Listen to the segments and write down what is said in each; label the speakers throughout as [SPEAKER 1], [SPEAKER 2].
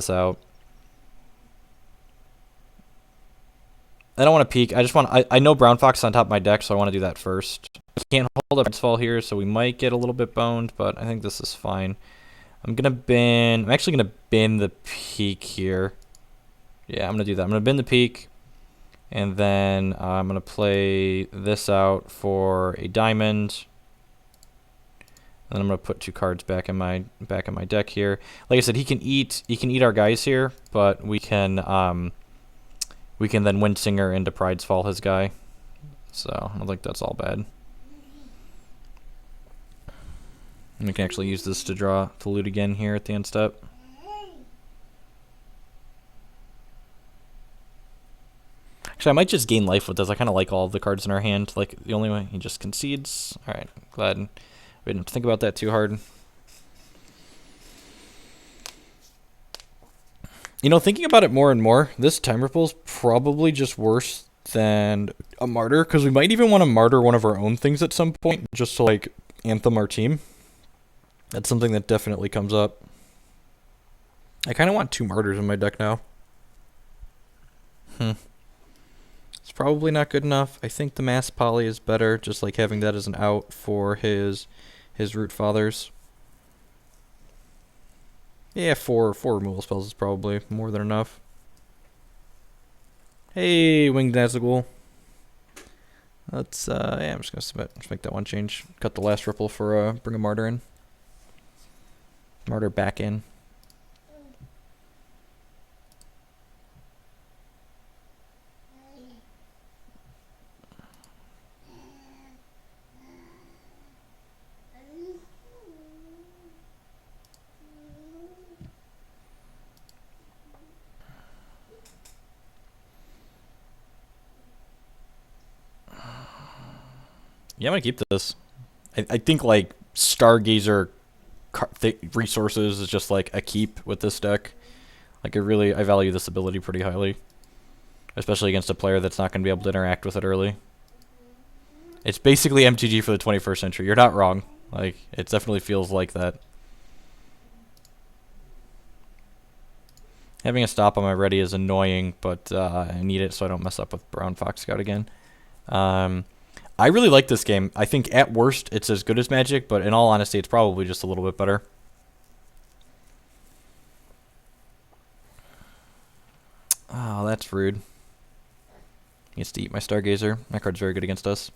[SPEAKER 1] this out. I don't want to peek. I just want. I know Brown Fox is on top of my deck, so I want to do that first. I can't hold up fall here, so we might get a little bit boned, but I think this is fine. I'm actually gonna bin the peak here. Yeah, I'm gonna do that. I'm gonna bin the peak, and then I'm gonna play this out for a diamond. And I'm gonna put 2 cards back in my deck here. Like I said, he can eat our guys here, but we can then Windsinger into Pride's Fall his guy. So I don't think that's all bad. And we can actually use this to loot again here at the end step. Actually, I might just gain life with this. I kind of like all of the cards in our hand. Like, the only way he just concedes. Alright, glad we didn't have to think about that too hard. You know, thinking about it more and more, this Time Ripple is probably just worse than a Martyr, because we might even want to Martyr one of our own things at some point, just to, like, Anthem our team. That's something that definitely comes up. I kind of want 2 Martyrs in my deck now. It's probably not good enough. I think the Mass Poly is better, just like having that as an out for his Root Fathers. Yeah, 4 removal spells is probably more than enough. Hey, Winged Nazgul. Let's, yeah, I'm just gonna submit. Just make that one change. Cut the last ripple for, bring a Martyr in. Martyr back in. Yeah, I'm gonna keep this. I think like Stargazer resources is just like a keep with this deck. Like I value this ability pretty highly, especially against a player that's not gonna be able to interact with it early. It's basically MTG for the 21st century. You're not wrong. Like, it definitely feels like that. Having a stop on my ready is annoying, but I need it so I don't mess up with Brown Fox Scout again. I really like this game. I think at worst it's as good as Magic, but in all honesty it's probably just a little bit better. Oh, that's rude. He gets to eat my Stargazer. My card's very good against us.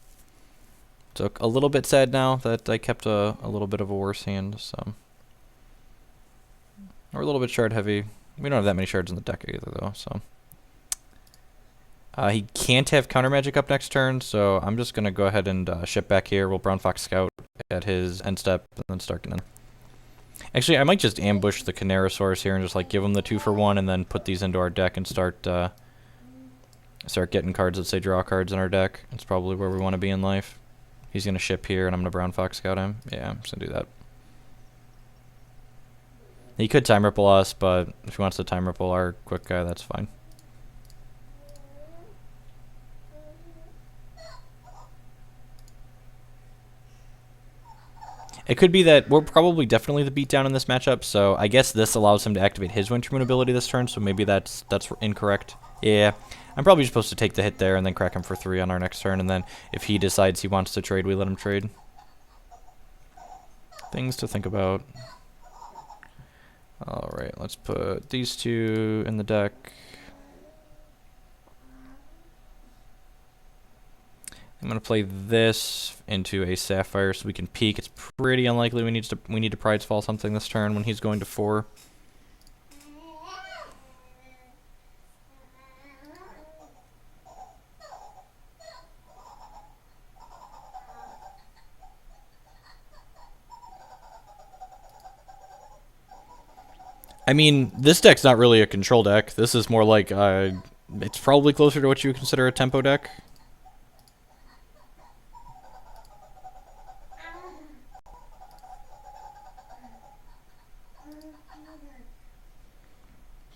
[SPEAKER 1] So a little bit sad now that I kept a little bit of a worse hand, so. We're a little bit shard heavy. We don't have that many shards in the deck either though, so. He can't have Counter Magic up next turn, so I'm just going to go ahead and ship back here. We'll Brown Fox Scout at his end step and then start getting in. Actually, I might just ambush the Canarasaurus here and just like give him the 2-for-1 and then put these into our deck and start getting cards that say draw cards in our deck. That's probably where we want to be in life. He's going to ship here and I'm going to Brown Fox Scout him. Yeah, I'm just going to do that. He could Time Ripple us, but if he wants to Time Ripple our quick guy, that's fine. It could be that we're probably definitely the beatdown in this matchup, so I guess this allows him to activate his Winter Moon ability this turn, so maybe that's incorrect. Yeah, I'm probably supposed to take the hit there and then crack him for 3 on our next turn, and then if he decides he wants to trade, we let him trade. Things to think about. Alright, let's put these 2 in the deck. I'm going to play this into a Sapphire so we can peek. It's pretty unlikely we need to Pride's Fall something this turn when he's going to 4. I mean, this deck's not really a control deck. This is more like, it's probably closer to what you would consider a tempo deck.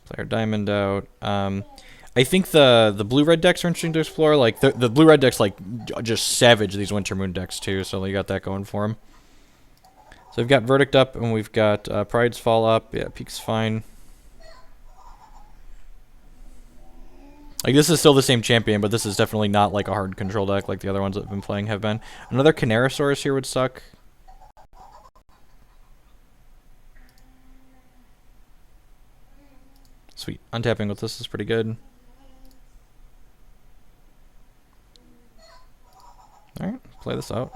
[SPEAKER 1] Play our diamond out. I think the blue-red decks are interesting to explore. Like, the blue-red decks, like, just savage these Winter Moon decks, too, so you got that going for them. So we've got Verdict up, and we've got Pride's Fall up. Yeah, Peak's fine. Like, this is still the same champion, but this is definitely not, like, a hard control deck like the other ones that I've been playing have been. Another Canarasaurus here would suck. Sweet. Untapping with this is pretty good. Alright, play this out.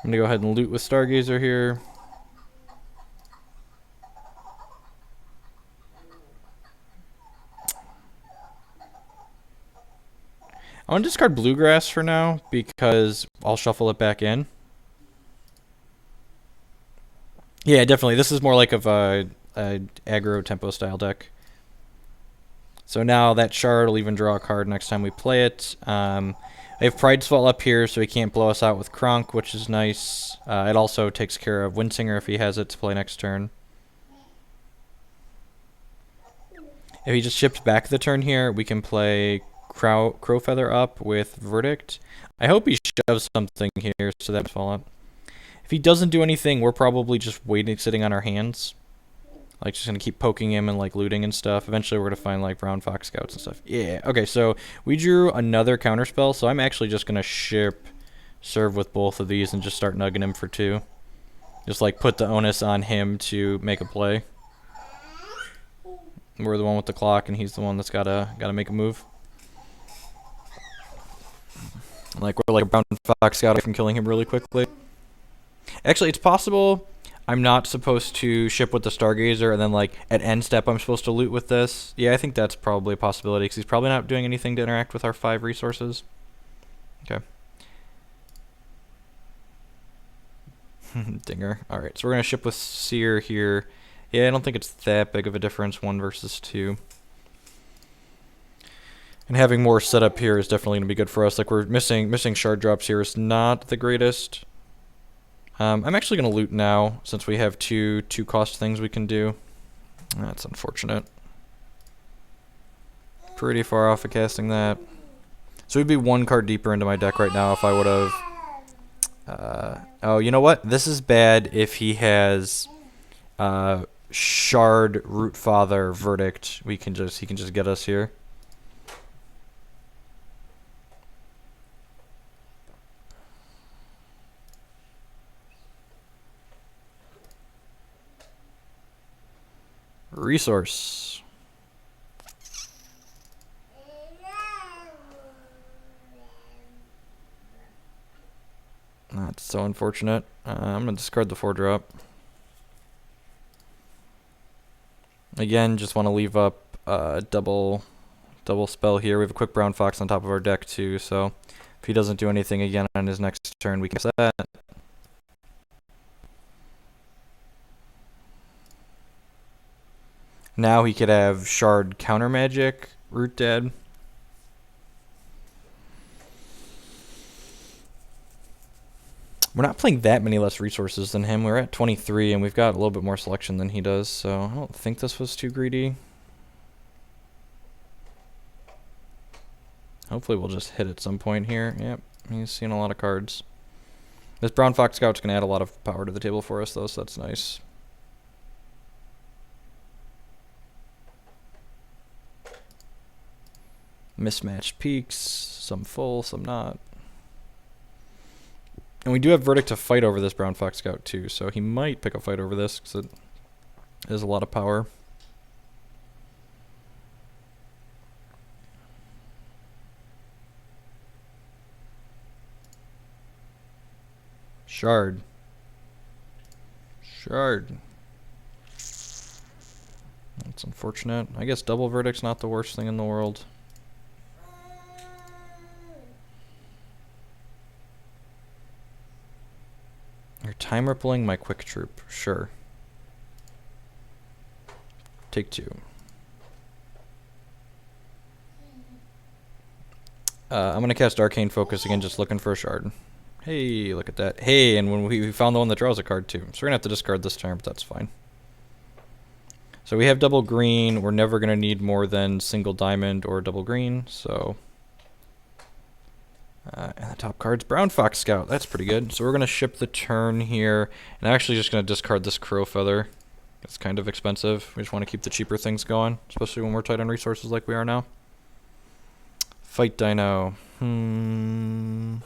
[SPEAKER 1] I'm going to go ahead and loot with Stargazer here. I want to discard Bluegrass for now because I'll shuffle it back in. Yeah, definitely. This is more like of a aggro tempo style deck. So now that shard will even draw a card next time we play it. I have Pridefall up here, so he can't blow us out with Kronk, which is nice. It also takes care of Windsinger if he has it to play next turn. If he just ships back the turn here, we can play Crowfeather up with Verdict. I hope he shoves something here so that's fall up. If he doesn't do anything, we're probably just waiting, sitting on our hands. Like, just going to keep poking him and, like, looting and stuff. Eventually, we're going to find, like, Brown Fox Scouts and stuff. Yeah, okay, so we drew another counterspell, so I'm actually just going to ship Serve with both of these and just start nugging him for 2. Just, like, put the onus on him to make a play. We're the one with the clock, and he's the one that's gotta make a move. Like, we're like a Brown Fox Scout from killing him really quickly. Actually, it's possible I'm not supposed to ship with the Stargazer, and then, like, at end step I'm supposed to loot with this. Yeah, I think that's probably a possibility, because he's probably not doing anything to interact with our 5 resources. Okay. Dinger. Alright, so we're going to ship with Seer here. Yeah, I don't think it's that big of a difference, 1 versus 2. And having more setup here is definitely going to be good for us. Like, we're missing shard drops here is not the greatest. I'm actually going to loot now, since we have two cost things we can do. That's unfortunate. Pretty far off of casting that. So we'd be 1 card deeper into my deck right now if I would have... oh, you know what? This is bad if he has Shard, Root Father, Verdict. He can just get us here. Resource. That's so unfortunate. I'm going to discard the 4-drop. Again, just want to leave up double spell here. We have a quick Brown Fox on top of our deck too, so if he doesn't do anything again on his next turn, we can cast that. Now he could have Shard Counter Magic, Root Dead. We're not playing that many less resources than him. We're at 23, and we've got a little bit more selection than he does, so I don't think this was too greedy. Hopefully we'll just hit at some point here. Yep, he's seen a lot of cards. This Brown Fox Scout's going to add a lot of power to the table for us, though, so that's nice. Mismatched peaks, some full, some not. And we do have Verdict to fight over this Brown Fox Scout too, so he might pick a fight over this because it has a lot of power. Shard. That's unfortunate. I guess double Verdict's not the worst thing in the world. You're time rippling my quick troop. Sure. Take 2. I'm going to cast Arcane Focus again, just looking for a shard. Hey, look at that. Hey, and when we found the one that draws a card too. So we're going to have to discard this turn, but that's fine. So we have double green. We're never going to need more than single diamond or double green, so... and the top card's Brown Fox Scout. That's pretty good. So we're going to ship the turn here. And I'm actually just going to discard this Crow Feather. It's kind of expensive. We just want to keep the cheaper things going, especially when we're tight on resources like we are now. Fight Dino. Don't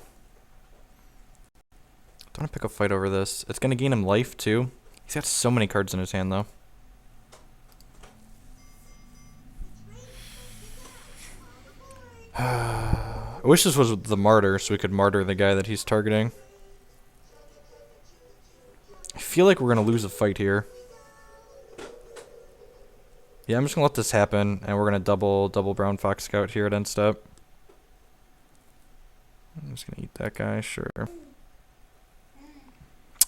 [SPEAKER 1] want to pick a fight over this. It's going to gain him life, too. He's got so many cards in his hand, though. I wish this was the martyr, so we could martyr the guy that he's targeting. I feel like we're going to lose a fight here. Yeah, I'm just going to let this happen, and we're going to double Brown Fox Scout here at end step. I'm just going to eat that guy, sure.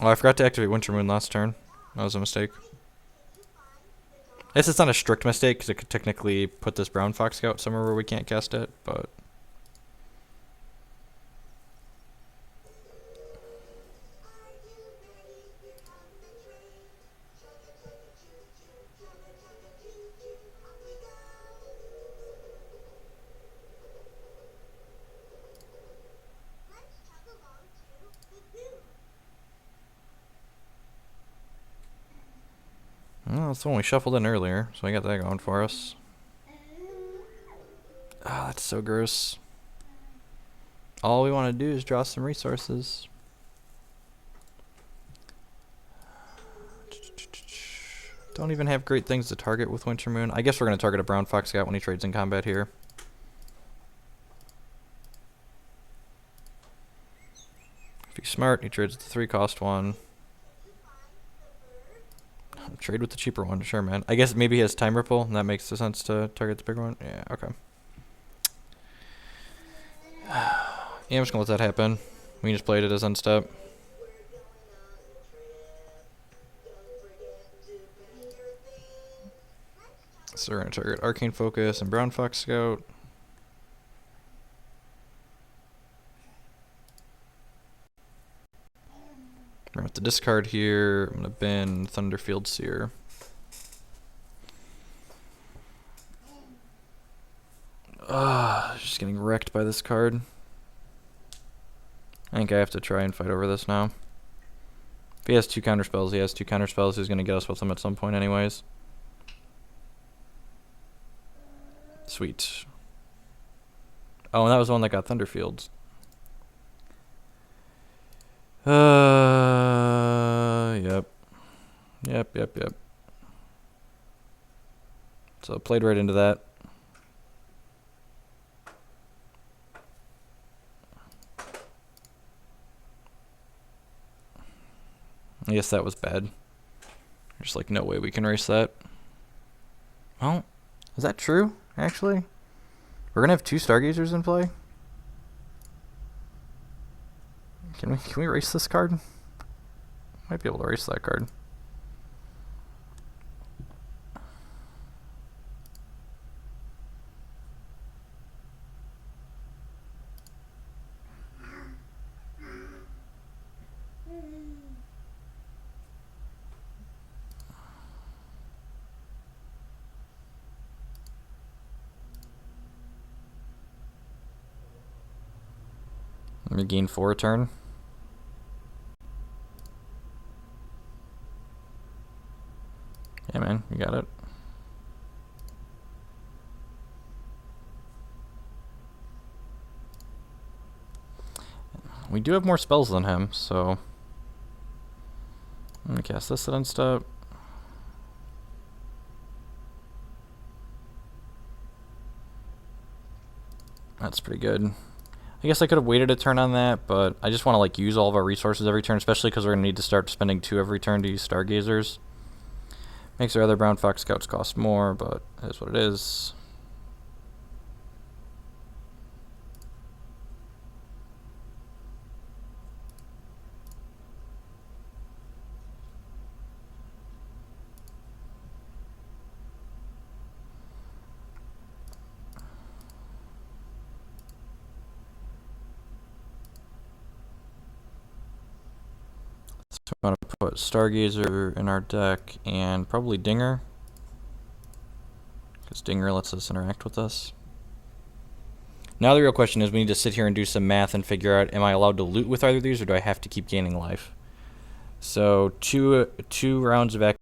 [SPEAKER 1] Oh, I forgot to activate Winter Moon last turn. That was a mistake. I guess it's not a strict mistake, because it could technically put this Brown Fox Scout somewhere where we can't cast it, but... Well, that's the one we shuffled in earlier, so I got that going for us. Ah, that's so gross. All we want to do is draw some resources. Don't even have great things to target with Winter Moon. I guess we're going to target a Brown Fox Scout when he trades in combat here. If he's smart, he trades the 3-cost one. Trade with the cheaper one, sure, man. I guess maybe he has Time Ripple, and that makes sense to target the bigger one. Yeah, okay. Yeah, I'm just gonna let that happen. We just played it as end step. So we're gonna target Arcane Focus and Brown Fox Scout. We're with the discard here. I'm gonna bin Thunderfield Seer. Just getting wrecked by this card. I think I have to try and fight over this now. If he has 2 counterspells, he has 2 counterspells. He's gonna get us with them at some point anyways. Sweet. Oh, and that was the one that got Thunderfields. Yep. So played right into that. I guess that was bad. There's like no way we can erase that. Well, is that true, actually? We're gonna have 2 Stargazers in play? Can we erase this card? Might be able to erase that card. Let me gain 4 a turn. Yeah, man, you got it. We do have more spells than him, so I'm gonna cast this at end step. That's pretty good. I guess I could have waited a turn on that, but I just want to like use all of our resources every turn, especially because we're going to need to start spending 2 every turn to use Stargazers. Makes our other Brown Fox Scouts cost more, but it is what it is. So I'm going to put Stargazer in our deck and probably Dinger, because Dinger lets us interact with us. Now the real question is we need to sit here and do some math and figure out, am I allowed to loot with either of these, or do I have to keep gaining life? So two rounds of